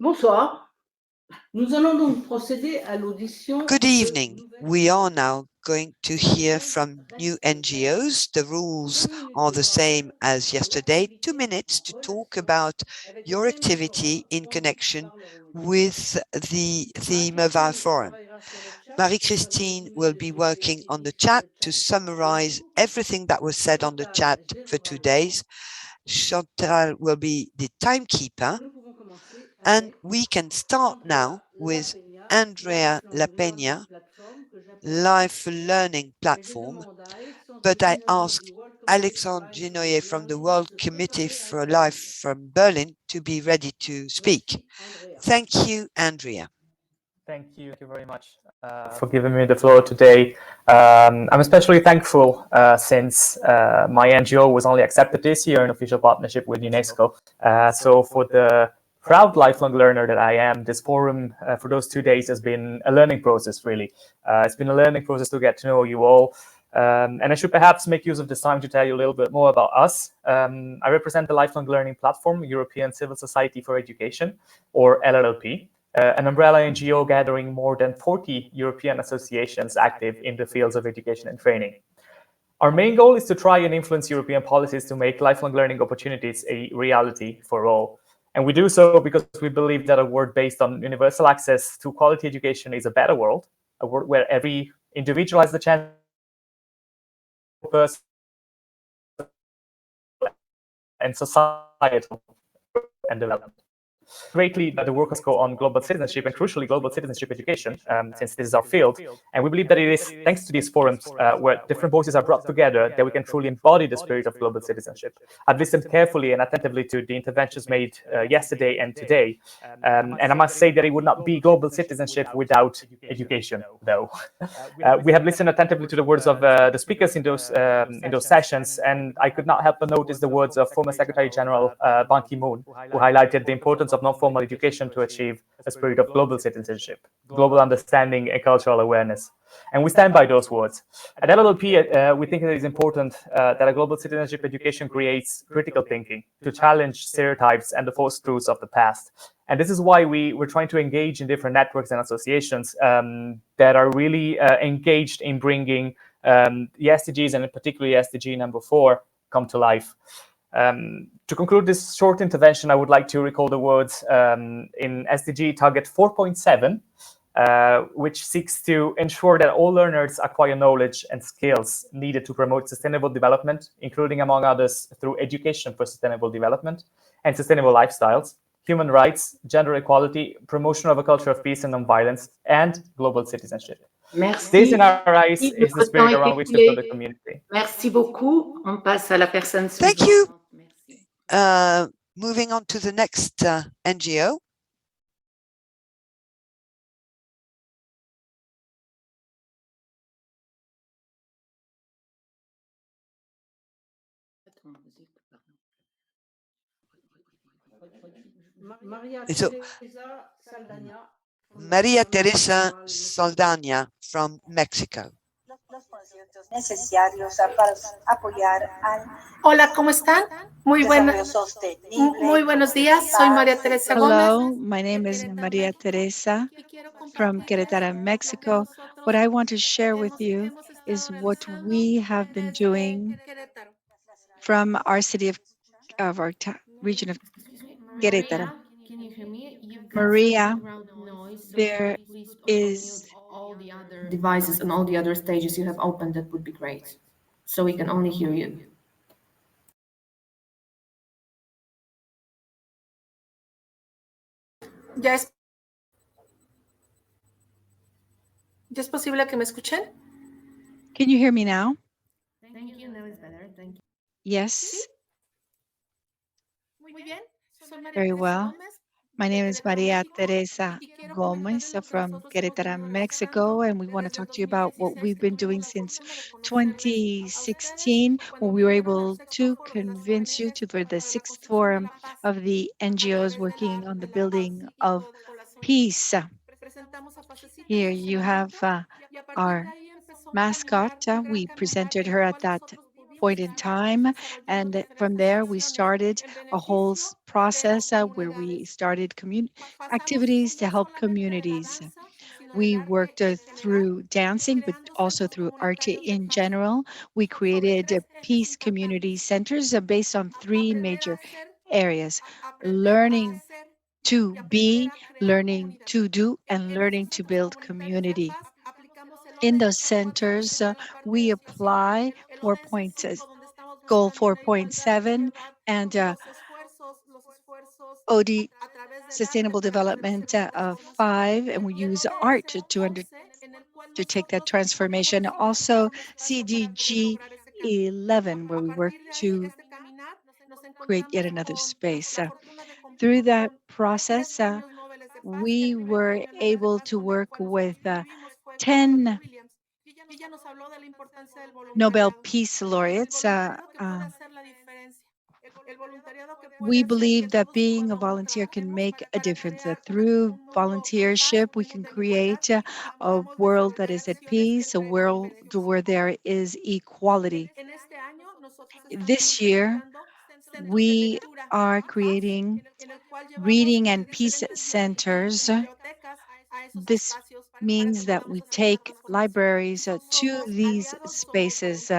Bonsoir. Nous allons donc procéder à l'audition. Good evening. We are now going to hear from new NGOs. The rules are the same as yesterday. 2 minutes to talk about your activity in connection with the theme of our forum. Marie-Christine will be working on the chat to summarize everything that was said on the chat for 2 days. Chantal will be the timekeeper, and we can start now with Andrea Lapeña, Life Learning Platform, but I asked Alexandre Genoyer from the World Committee for Life from Berlin to be ready to speak. Thank you, Andrea. Thank you very much for giving me the floor today. I'm especially thankful since my NGO was only accepted this year in official partnership with UNESCO. So for the proud lifelong learner that I am, this forum for those 2 days has been a learning process, really. It's been a learning process to get to know you all. And I should perhaps make use of this time to tell you a little bit more about us. I represent the Lifelong Learning Platform, European Civil Society for Education, or LLP. An umbrella NGO gathering more than 40 European associations active in the fields of education and training. Our main goal is to try and influence European policies to make lifelong learning opportunities a reality for all. And we do so because we believe that a world based on universal access to quality education is a better world, a world where every individual has the chance person and societal and development. Greatly the work has go on global citizenship and crucially global citizenship education, since this is our field. And we believe that it is thanks to these forums where different voices are brought together that we can truly embody the spirit of global citizenship. I've listened carefully and attentively to the interventions made yesterday and today. And I must say that it would not be global citizenship without education, though. We have listened attentively to the words of the speakers in those sessions, and I could not help but notice the words of former Secretary General Ban Ki-moon, who highlighted the importance of non-formal education to achieve a spirit of global citizenship, global understanding, and cultural awareness. And we stand by those words. At LLP, we think it is important that a global citizenship education creates critical thinking to challenge stereotypes and the false truths of the past. And this is why we're trying to engage in different networks and associations that are really engaged in bringing the SDGs, and particularly SDG number 4, come to life. To conclude this short intervention, I would like to recall the words in SDG target 4.7, which seeks to ensure that all learners acquire knowledge and skills needed to promote sustainable development, including, among others, through education for sustainable development and sustainable lifestyles, human rights, gender equality, promotion of a culture of peace and non-violence, and global citizenship. Merci. This, in our eyes, is the spirit around which to build a community. Merci beaucoup. On passe à la personne suivante. Thank you. Moving on to the next NGO. Maria Teresa Saldana from Mexico. Necesarios para apoyar al Hola, ¿cómo están? Muy buenos días. Soy María Teresa Gómez. Hello, my name is Maria Teresa from Querétaro, Mexico. What I want to share with you is what we have been doing from our city of our region of Querétaro. Can you hear me? Maria, there is all the other devices and all the other stages you have opened. That would be great. So we can only hear you. ¿Ya es posible que me escuchen? Can you hear me now? Thank you. Now it's better. Thank you. Yes. Muy bien. Very well. My name is Maria Teresa Gomez from Querétaro, Mexico, and we want to talk to you about what we've been doing since 2016, when we were able to convince you for the 6th forum of the NGOs working on the building of peace. Here you have our mascot. We presented her at that point in time. And from there, we started a whole process where we started activities to help communities. We worked through dancing, but also through art in general. We created peace community centers based on three major areas: learning to be, learning to do, and learning to build community. In those centers, we apply goal 4.7 and OD Sustainable Development of 5, and we use art to take that transformation. Also, CDG 11, where we work to create yet another space. Through that process, we were able to work with 10 Nobel Peace Laureates. We believe that being a volunteer can make a difference, that through volunteership, we can create a world that is at peace, a world where there is equality. This year, we are creating reading and peace centers. This means that we take libraries to these spaces.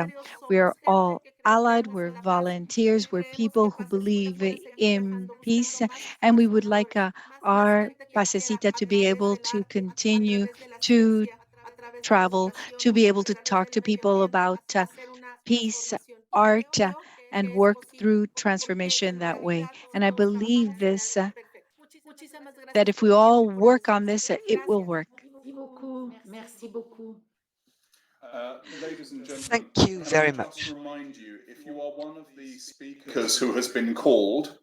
We are all allied, we're volunteers, we're people who believe in peace, and we would like our Pasecita to be able to continue to travel, to be able to talk to people about peace, art, and work through transformation that way. And I believe this, that if we all work on this, it will work. Merci beaucoup. Merci beaucoup. Ladies and gentlemen, Thank you can very I much. just remind you, if you are one of the speakers who has been called,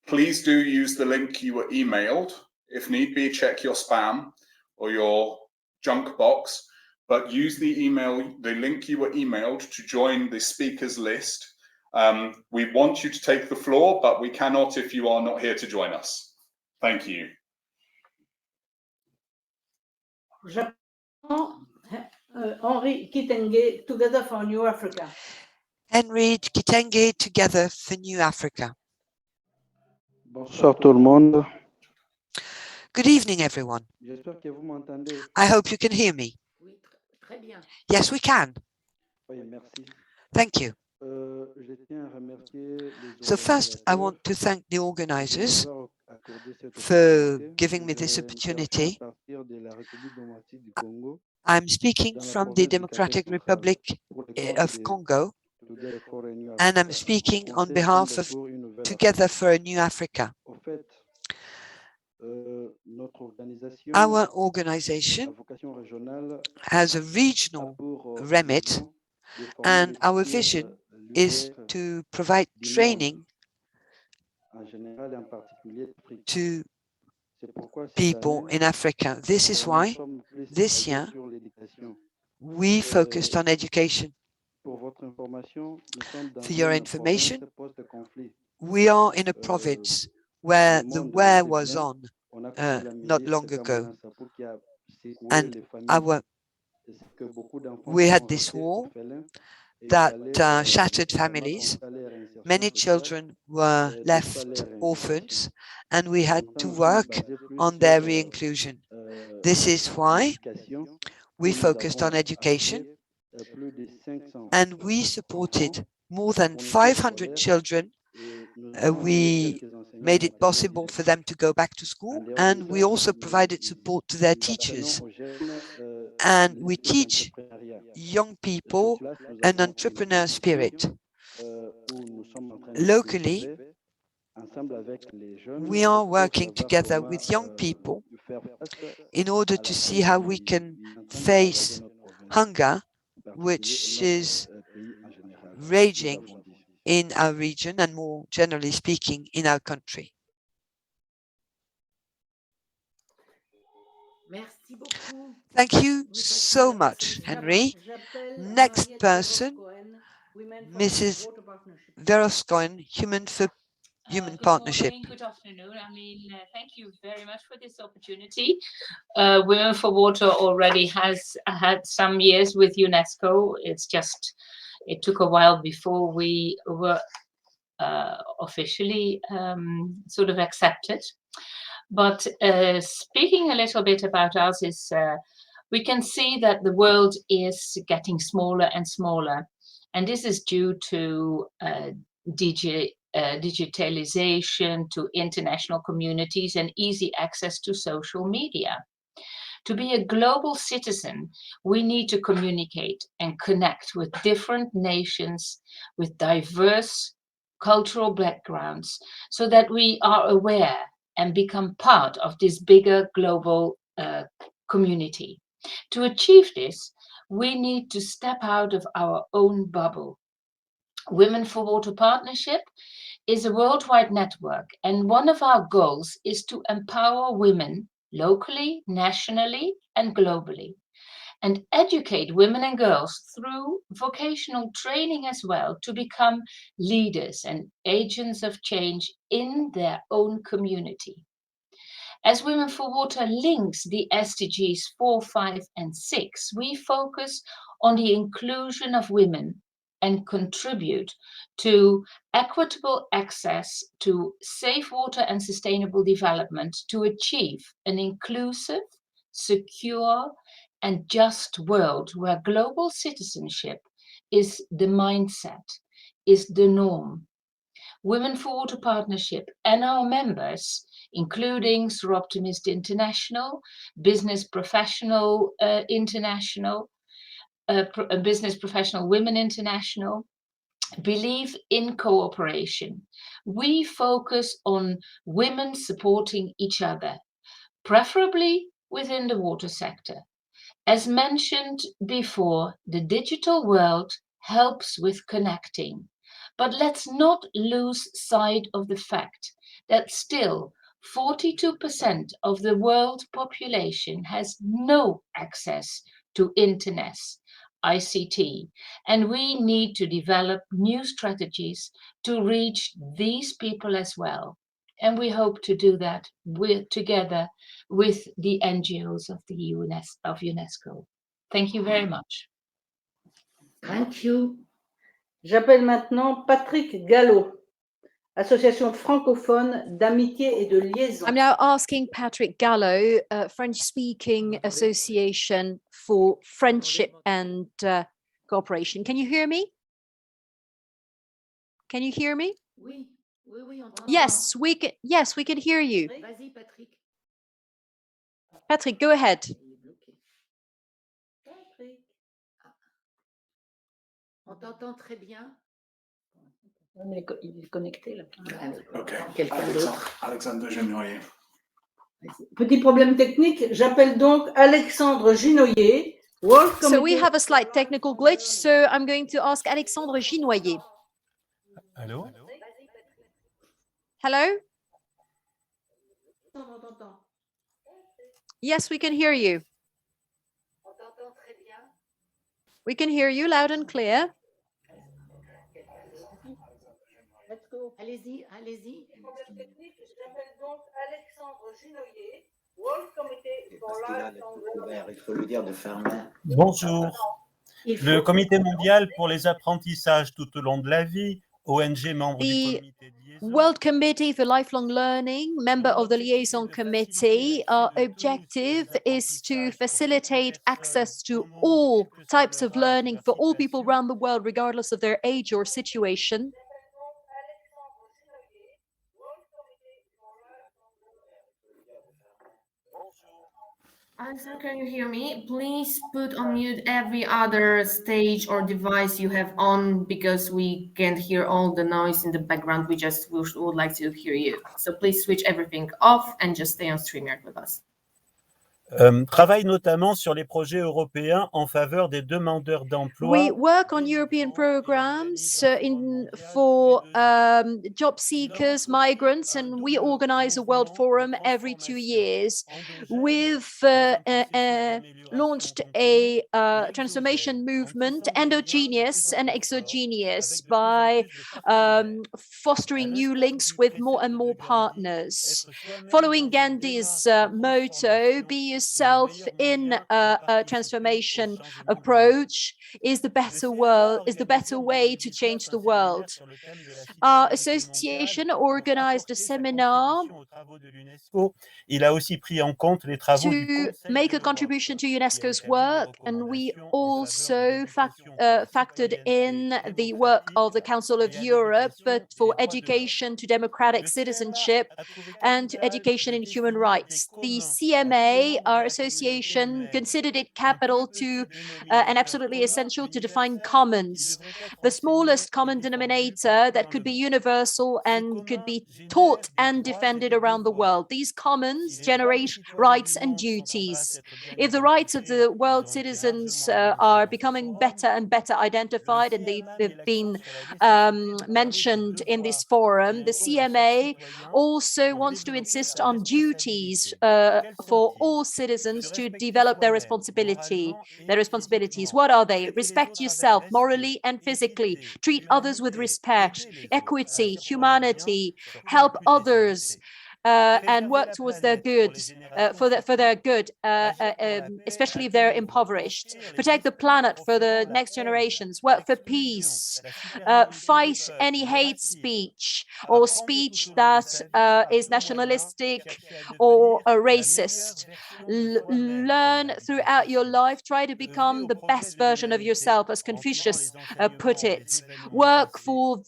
please do use the link you were emailed. If need be, check your spam or your junk box, but use the link you were emailed to join the speakers list. We want you to take the floor, but we cannot if you are not here to join us. Thank you. Henri Kitenge, Together for New Africa. Henry Kitenge, Together for New Africa. Bonsoir tout le monde. Good evening, everyone. J'espère que vous m'entendez. I hope you can hear me. Oui, très bien. Yes, we can. Oui, merci. Thank you. Je tiens à remercier les So first, I want to thank the organizers for giving me this opportunity. I'm speaking from the Democratic Republic of Congo, and I'm speaking on behalf of Together for a New Africa. Our organization has a regional remit, and our vision is to provide training to people in Africa. This is why this year we focused on education. For your information, we are in a province where the war was on not long ago, and we had this war that shattered families. Many children were left orphans, and we had to work on their re-inclusion. This is why we focused on education, and we supported more than 500 children. We made it possible for them to go back to school, and we also provided support to their teachers. And we teach young people an entrepreneur spirit. Locally, we are working together with young people in order to see how we can face hunger, which is raging in our region and more generally speaking in our country. Thank you so much, Henry. Next person, Mrs. Veroscoin, Human Partnership. Good afternoon. Thank you very much for this opportunity. Women for Water already has had some years with UNESCO. It's just it took a while before we were officially sort of accepted. But speaking a little bit about us is we can see that the world is getting smaller and smaller. And this is due to digitalization, to international communities, and easy access to social media. To be a global citizen, we need to communicate and connect with different nations, with diverse cultural backgrounds, so that we are aware and become part of this bigger global community. To achieve this, we need to step out of our own bubble. Women for Water Partnership is a worldwide network, and one of our goals is to empower women locally, nationally, and globally, and educate women and girls through vocational training as well to become leaders and agents of change in their own community. As Women for Water links the SDGs 4, 5, and 6, we focus on the inclusion of women and contribute to equitable access to safe water and sustainable development to achieve an inclusive, secure, and just world where global citizenship is the mindset, is the norm. Women for Water Partnership and our members, including Soroptimist International, Business Professional International, Business Professional Women International, believe in cooperation. We focus on women supporting each other, preferably within the water sector. As mentioned before, the digital world helps with connecting, but let's not lose sight of the fact that still 42% of the world population has no access to internet, ICT, and we need to develop new strategies to reach these people as well. And we hope to do that together with the NGOs of UNESCO. Thank you very much. Thank you. J'appelle maintenant Patrick Gallo, Association francophone d'amitié et de liaison. I'm now asking Patrick Gallo, French-speaking association for friendship and cooperation. Can you hear me? Can you hear me? Oui, oui, oui, on t'entend. Yes, we can. Yes, we can hear you. Vas-y, Patrick. Patrick, go ahead. Il est bloqué. Patrick. On t'entend très bien. Il est connecté là. Okay. Quelqu'un d'autre. Alexandre Genoyer. Petit problème technique, j'appelle donc Alexandre Ginoyer. So we have a slight technical glitch, so I'm going to ask Alexandre Ginoyer. Allô? Hello? Yes, we can hear you. On t'entend très bien. We can hear you loud and clear. Let's go. Allez-y, allez-y. J'appelle donc Alexandre Ginoyer, World Committee for Lifelong Il faut lui dire de fermer. Bonjour. Le Comité mondial pour les apprentissages tout au long de la vie, ONG membre du comité de liaison. World Committee for Lifelong Learning, member of the Liaison Committee, our objective is to facilitate access to all types of learning for all people around the world, regardless of their age or situation. Alexander, can you hear me? Please put on mute every other stage or device you have on because we can't hear all the noise in the background. We just would like to hear you. So please switch everything off and just stay on StreamYard with us. Travaille notamment sur les projets européens en faveur des demandeurs d'emploi. We work on European programs for job seekers, migrants, and we organize a World Forum every 2 years. We've launched a transformation movement, endogenous and exogenous, by fostering new links with more and more partners. Following Gandhi's motto, be yourself in a transformation approach is the better world, is the better way to change the world. Our association organized a seminar to make a contribution to UNESCO's work, and we also factored in the work of the Council of Europe, but for education to democratic citizenship and to education in human rights. The CMA, our association, considered it capital to and absolutely essential to define commons, the smallest common denominator that could be universal and could be taught and defended around the world. These commons generate rights and duties. If the rights of the world citizens are becoming better and better identified, and they've been mentioned in this forum, the CMA also wants to insist on duties for all citizens to develop their responsibilities. What are they? Respect yourself morally and physically. Treat others with respect, equity, humanity. Help others. And work towards their good, for their good, especially if they're impoverished. Protect the planet for the next generations. Work for peace. Fight any hate speech or speech that is nationalistic or racist. Learn throughout your life. Try to become the best version of yourself, as Confucius put it. Work for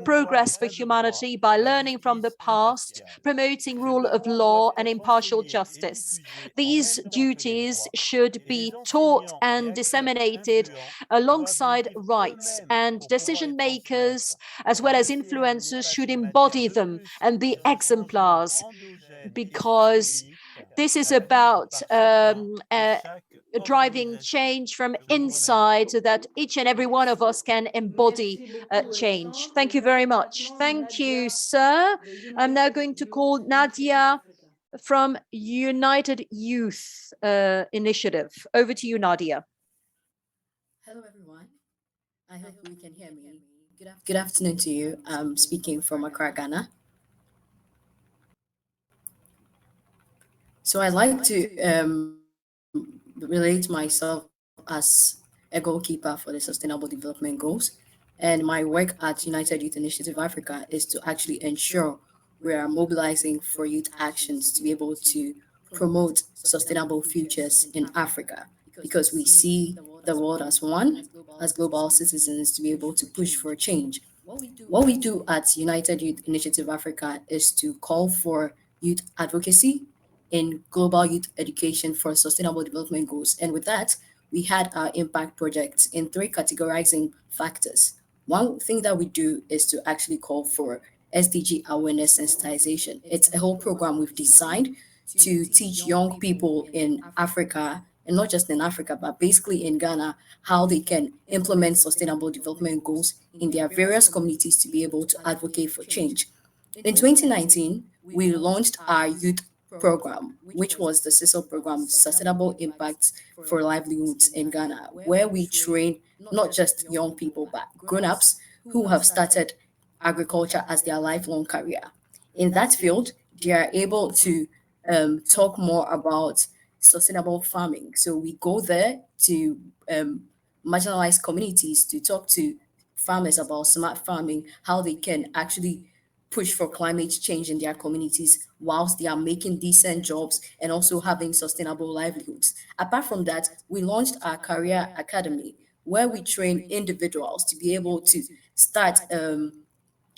progress for humanity by learning from the past, promoting rule of law and impartial justice. These duties should be taught and disseminated alongside rights, and decision makers as well as influencers should embody them and be exemplars, because this is about driving change from inside so that each and every one of us can embody change. Thank you very much. Thank you, sir. I'm now going to call Nadia from United Youth Initiative. Over to you, Nadia. Hello, everyone. I hope we can hear me. Good afternoon to you. I'm speaking from Accra, Ghana. So I'd like to relate myself as a goalkeeper for the Sustainable Development Goals. And my work at United Youth Initiative Africa is to actually ensure we are mobilizing for youth actions to be able to promote sustainable futures in Africa, because we see the world as one, as global citizens, to be able to push for change. What we do at United Youth Initiative Africa is to call for youth advocacy in global youth education for sustainable development goals. And with that, we had our impact projects in 3 categorizing factors. One thing that we do is to actually call for SDG awareness sensitization. It's a whole program we've designed to teach young people in Africa, and not just in Africa, but basically in Ghana, how they can implement sustainable development goals in their various communities to be able to advocate for change. In 2019, we launched our youth program, which was the CISL program, Sustainable Impacts for Livelihoods in Ghana, where we train not just young people, but grown-ups who have started agriculture as their lifelong career. In that field, they are able to talk more about sustainable farming. So we go there to marginalized communities to talk to farmers about smart farming, how they can actually push for climate change in their communities whilst they are making decent jobs and also having sustainable livelihoods. Apart from that, we launched our career academy, where we train individuals to be able to start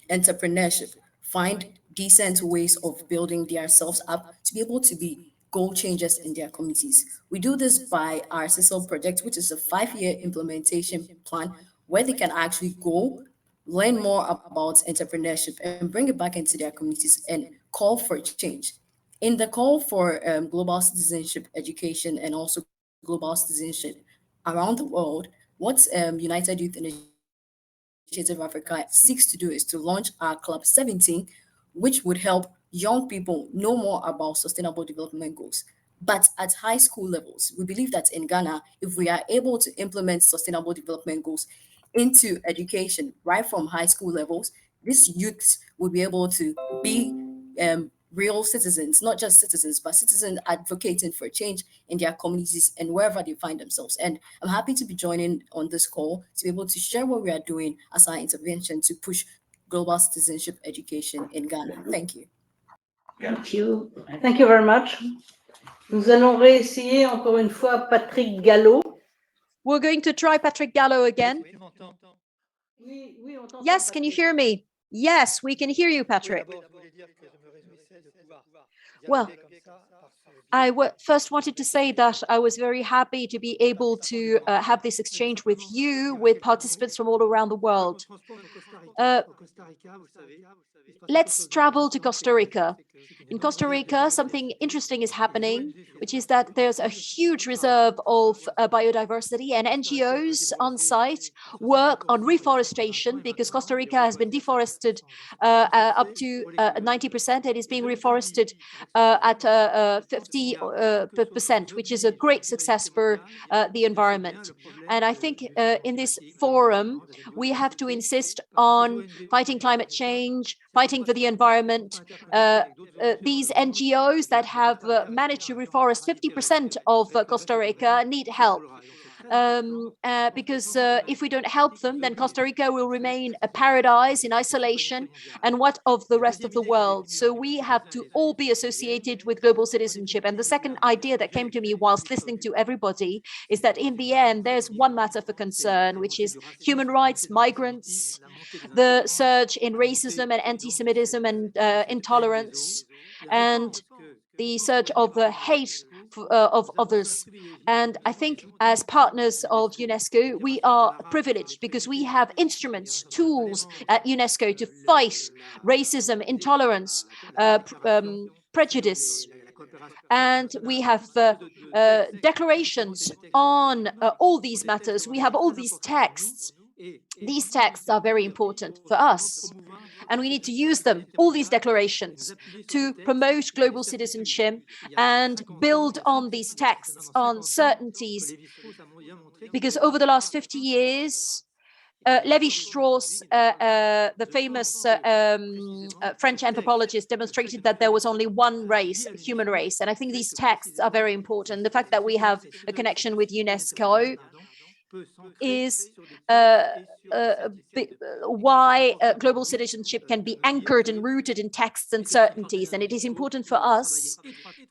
entrepreneurship, find decent ways of building themselves up to be able to be goal changers in their communities. We do this by our CISL project, which is a 5-year implementation plan where they can actually go learn more about entrepreneurship and bring it back into their communities and call for change. In the call for global citizenship education and also global citizenship around the world, what United Youth Initiative Africa seeks to do is to launch our Club 17, which would help young people know more about sustainable development goals. But at high school levels, we believe that in Ghana, if we are able to implement sustainable development goals into education right from high school levels, these youths will be able to be real citizens, not just citizens, but citizens advocating for change in their communities and wherever they find themselves. And I'm happy to be joining on this call to be able to share what we are doing as our intervention to push global citizenship education in Ghana. Thank you. Thank you. Thank you very much. Nous allons réessayer encore une fois Patrick Gallo. We're going to try Patrick Gallo again. Yes, can you hear me? Yes, we can hear you, Patrick. Well, I first wanted to say that I was very happy to be able to have this exchange with you, with participants from all around the world. Let's travel to Costa Rica. In Costa Rica, something interesting is happening, which is that there's a huge reserve of biodiversity, and NGOs on site work on reforestation because Costa Rica has been deforested up to 90%. It is being reforested at 50%, which is a great success for the environment. And I think in this forum, we have to insist on fighting climate change, fighting for the environment. These NGOs that have managed to reforest 50% of Costa Rica need help. Because if we don't help them, then Costa Rica will remain a paradise in isolation, and what of the rest of the world? So we have to all be associated with global citizenship. And the second idea that came to me whilst listening to everybody is that in the end, there's one matter for concern, which is human rights, migrants, the surge in racism and anti-Semitism and intolerance, and the surge of the hate of others. And I think as partners of UNESCO, we are privileged because we have instruments, tools at UNESCO to fight racism, intolerance, prejudice. And we have declarations on all these matters. We have all these texts. These texts are very important for us, and we need to use them, all these declarations, to promote global citizenship and build on these texts, on certainties, because over the last 50 years, Lévi-Strauss, the famous French anthropologist, demonstrated that there was only one race, human race. And I think these texts are very important. The fact that we have a connection with UNESCO is why global citizenship can be anchored and rooted in texts and certainties. And it is important for us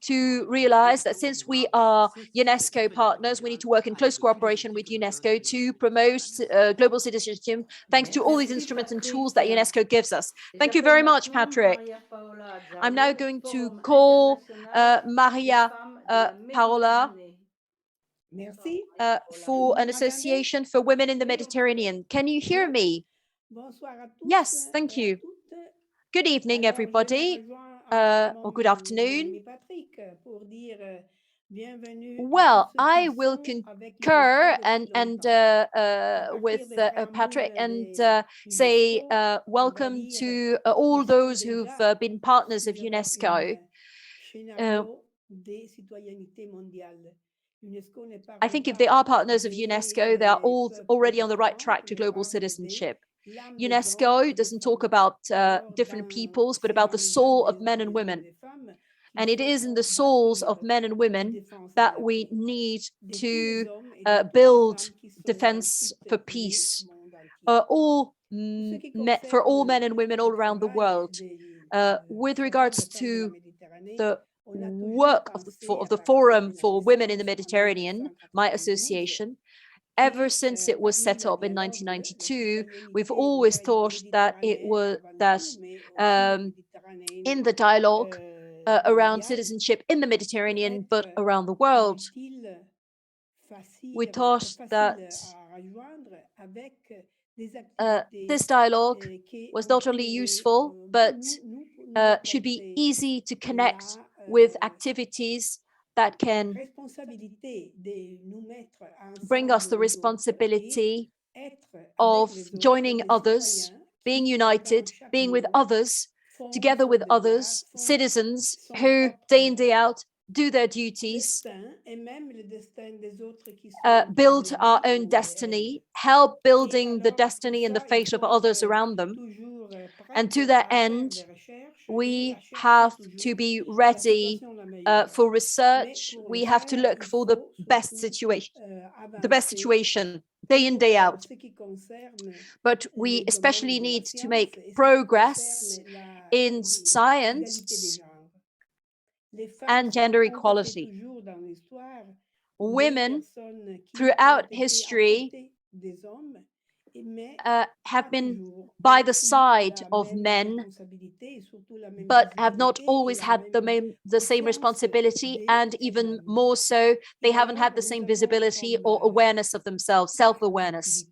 to realize that since we are UNESCO partners, we need to work in close cooperation with UNESCO to promote global citizenship, thanks to all these instruments and tools that UNESCO gives us. Thank you very much, Patrick. I'm now going to call Maria Paola for an association for women in the Mediterranean. Can you hear me? Yes, thank you. Good evening, everybody, or good afternoon. Well, I will concur and with Patrick and say welcome to all those who've been partners of UNESCO. I think if they are partners of UNESCO, they are all already on the right track to global citizenship. UNESCO doesn't talk about different peoples, but about the soul of men and women. And it is in the souls of men and women that we need to build defense for peace, for all men and women all around the world. With regards to the work of the Forum for Women in the Mediterranean, my association, ever since it was set up in 1992, we've always thought that it was that in the dialogue around citizenship in the Mediterranean, but around the world, we thought that this dialogue was not only useful, but should be easy to connect with activities that can bring us the responsibility of joining others, being united, being with others, together with others, citizens who day in, day out do their duties, build our own destiny, help building the destiny and the fate of others around them. And to that end, We have to be ready for research. We have to look for the best situation day in, day out. But we especially need to make progress in science and gender equality. Women throughout history have been by the side of men, but have not always had the same responsibility, and even more so, they haven't had the same visibility or awareness of themselves, self-awareness.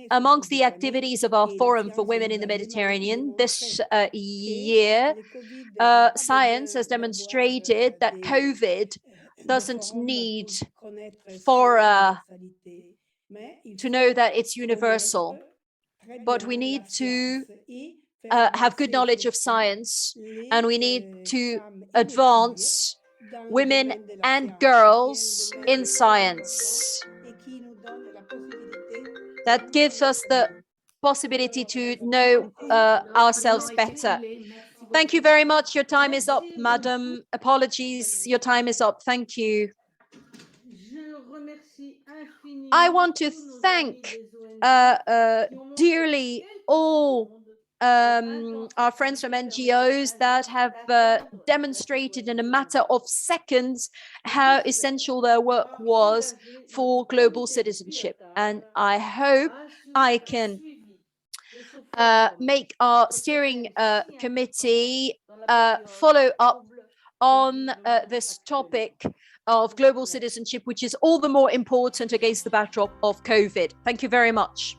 Amongst the activities of our Forum for Women in the Mediterranean this year, science has demonstrated that COVID doesn't need fora to know that it's universal, but we need to have good knowledge of science, and we need to advance women and girls in science. That gives us the possibility to know ourselves better. Thank you very much. Your time is up, madam. Apologies, your time is up. Thank you. I want to thank dearly all our friends from NGOs that have demonstrated in a matter of seconds how essential their work was for global citizenship. And I hope I can make our steering committee follow up on this topic of global citizenship, which is all the more important against the backdrop of COVID. Thank you very much.